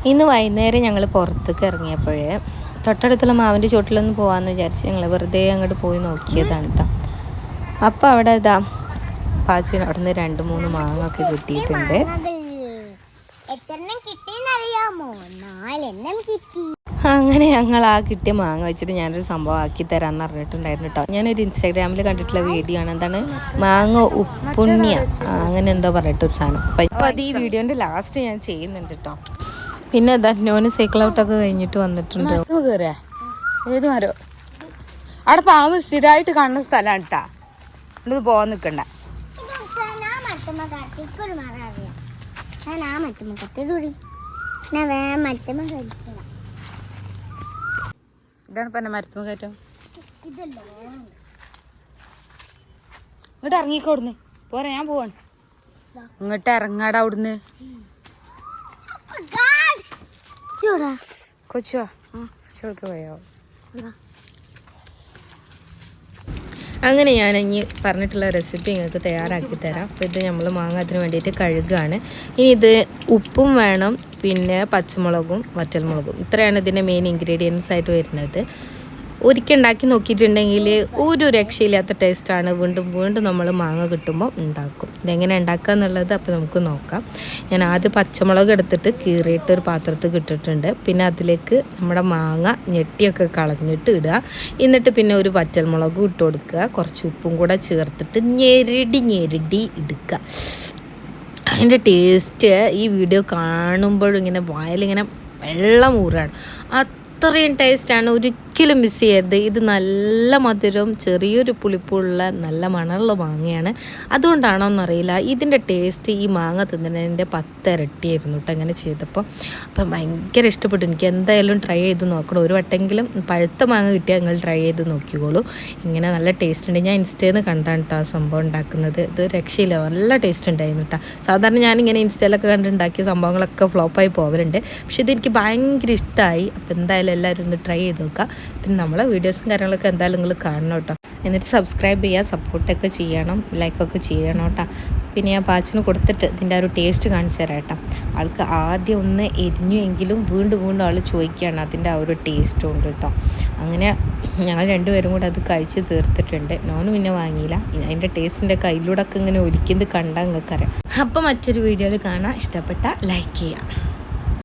ഇന്ന് വൈകുന്നേരം ഞങ്ങൾ പുറത്തേക്ക് ഇറങ്ങിയപ്പോഴേ തൊട്ടടുത്തുള്ള മാവിൻ്റെ ചോട്ടിലൊന്ന് പോകാമെന്ന് വിചാരിച്ച് ഞങ്ങൾ വെറുതെ അങ്ങോട്ട് പോയി നോക്കിയതാണ് കേട്ടോ. അപ്പോൾ അവിടെ ഇതാ പാച്ചിന് അവിടെ നിന്ന് 2-3 മാങ്ങ ഒക്കെ കിട്ടിയിട്ടുണ്ട്. അങ്ങനെ ഞങ്ങൾ ആ കിട്ടിയ മാങ്ങ വെച്ചിട്ട് ഞാനൊരു സംഭവം ആക്കി തരാമെന്ന് പറഞ്ഞിട്ടുണ്ടായിരുന്നു കേട്ടോ. ഞാനൊരു ഇൻസ്റ്റാഗ്രാമിൽ കണ്ടിട്ടുള്ള വീഡിയോ ആണ്. എന്താണ് മാങ്ങ ഉപ്പുണ്ണിയ അങ്ങനെ എന്തോ പറഞ്ഞിട്ടൊരു സാധനം. അപ്പോൾ അത് ഈ വീഡിയോൻ്റെ ലാസ്റ്റ് ഞാൻ ചെയ്യുന്നുണ്ട് കേട്ടോ. പിന്നെ എന്താ നോന് സൈക്കിൾ ഔട്ടൊക്കെ കഴിഞ്ഞിട്ട് വന്നിട്ടുണ്ട്. ഏത് മരോ അവിടെ പാമ്പ് സ്ഥിരമായിട്ട് കാണുന്ന സ്ഥലമാണ് കേട്ടാ. ഇത് പോവാൻ നിൽക്കണ്ട. ഇതാണ് ഇപ്പം എൻ്റെ മരത്തുമ്മ കയറ്റം. ഇങ്ങോട്ട് ഇറങ്ങിക്കോ അവിടുന്ന്. പോരാ, ഞാൻ പോവാണ്. ഇങ്ങോട്ട് ഇറങ്ങാടാ അവിടുന്ന്. കൊച്ചുവാ പോയോ? അങ്ങനെ ഞാൻ ഇനി പറഞ്ഞിട്ടുള്ള റെസിപ്പി നിങ്ങൾക്ക് തയ്യാറാക്കി തരാം. അപ്പോൾ ഇത് നമ്മൾ മാങ്ങ അതിന് വേണ്ടിയിട്ട് കഴുകുകയാണ്. ഇനി ഇത് ഉപ്പും വേണം, പിന്നെ പച്ചമുളകും വറ്റൽമുളകും. ഇത്രയാണ് ഇതിൻ്റെ മെയിൻ ഇൻഗ്രീഡിയൻസ് ആയിട്ട് വരുന്നത്. ഒരിക്കൽ ഉണ്ടാക്കി നോക്കിയിട്ടുണ്ടെങ്കിൽ ഒരു രക്ഷയില്ലാത്ത ടേസ്റ്റാണ്. വീണ്ടും വീണ്ടും നമ്മൾ മാങ്ങ കിട്ടുമ്പോൾ ഉണ്ടാക്കും. ഇതെങ്ങനെ ഉണ്ടാക്കുക എന്നുള്ളത് അപ്പോൾ നമുക്ക് നോക്കാം. ഞാൻ ആദ്യം പച്ചമുളക് എടുത്തിട്ട് കീറിയിട്ട് ഒരു പാത്രത്തിൽ ഇട്ടിട്ടുണ്ട്. പിന്നെ അതിലേക്ക് നമ്മുടെ മാങ്ങ ഞെട്ടിയൊക്കെ കളഞ്ഞിട്ട് ഇടുക. എന്നിട്ട് പിന്നെ ഒരു വറ്റൽമുളകും ഇട്ട് കൊടുക്കുക. കുറച്ച് ഉപ്പും കൂടെ ചേർത്തിട്ട് ഞെരടി എടുക്കുക. അതിൻ്റെ ടേസ്റ്റ് ഈ വീഡിയോ കാണുമ്പോഴും ഇങ്ങനെ വായിലിങ്ങനെ വെള്ളം ഊറാണ്. അത്രയും ടേസ്റ്റാണ്. ഒരിക്കലും മിസ് ചെയ്യരുത്. ഇത് നല്ല മധുരം, ചെറിയൊരു പുളിപ്പുള്ള നല്ല മണമുള്ള മാങ്ങയാണ്. അതുകൊണ്ടാണോ എന്നറിയില്ല, ഇതിൻ്റെ ടേസ്റ്റ് ഈ മാങ്ങ തിന്നുന്നതിൻ്റെ 10 ഇരട്ടിയായിരുന്നു കേട്ടോ അങ്ങനെ ചെയ്തപ്പോൾ. അപ്പം ഭയങ്കര ഇഷ്ടപ്പെട്ടു. എനിക്ക് എന്തായാലും ട്രൈ ചെയ്ത് നോക്കണം. ഒരു വട്ടെങ്കിലും പഴുത്ത മാങ്ങ കിട്ടിയാൽ നിങ്ങൾ ട്രൈ ചെയ്ത് നോക്കിക്കോളൂ. ഇങ്ങനെ നല്ല ടേസ്റ്റ് ഉണ്ട്. ഞാൻ ഇൻസ്റ്റയിൽ നിന്ന് കണ്ടാണ് കേട്ടോ ആ സംഭവം ഉണ്ടാക്കുന്നത്. ഇത് രക്ഷയില്ല, നല്ല ടേസ്റ്റ് ഉണ്ടായിരുന്നു കേട്ടോ. സാധാരണ ഞാനിങ്ങനെ ഇൻസ്റ്റയിലൊക്കെ കണ്ടുണ്ടാക്കിയ സംഭവങ്ങളൊക്കെ ഫ്ലോപ്പായി പോവലുണ്ട്. പക്ഷെ ഇതെനിക്ക് ഭയങ്കര ഇഷ്ടമായി. അപ്പോൾ എന്തായാലും എല്ലാവരും ഒന്ന് ട്രൈ ചെയ്ത് നോക്കുക. പിന്നെ നമ്മളെ വീഡിയോസും കാര്യങ്ങളൊക്കെ എന്തായാലും നിങ്ങൾ കാണണം കേട്ടോ. എന്നിട്ട് സബ്സ്ക്രൈബ് ചെയ്യുക, സപ്പോർട്ടൊക്കെ ചെയ്യണം, ലൈക്കൊക്കെ ചെയ്യണം കേട്ടോ. പിന്നെ ഞാൻ പാച്ചിന് കൊടുത്തിട്ട് ഇതിൻ്റെ ഒരു ടേസ്റ്റ് കാണിച്ചു തരാം കേട്ടോ. ആൾക്ക് ആദ്യം ഒന്ന് എരിഞ്ഞു എങ്കിലും വീണ്ടും ആൾ ചോദിക്കുകയാണ്. അതിൻ്റെ ആ ഒരു ടേസ്റ്റും ഉണ്ട് കേട്ടോ. അങ്ങനെ ഞങ്ങൾ രണ്ടുപേരും കൂടെ അത് കഴിച്ച് തീർത്തിട്ടുണ്ട്. നോന് പിന്നെ വാങ്ങിയില്ല. അതിൻ്റെ ടേസ്റ്റിൻ്റെ കയ്യിലൂടെ ഒക്കെ ഇങ്ങനെ ഒലിക്കുന്നത് കണ്ടാൽ നിങ്ങൾക്കറിയാം. അപ്പം മറ്റൊരു വീഡിയോയിൽ കാണാം. ഇഷ്ടപ്പെട്ട ലൈക്ക് ചെയ്യുക.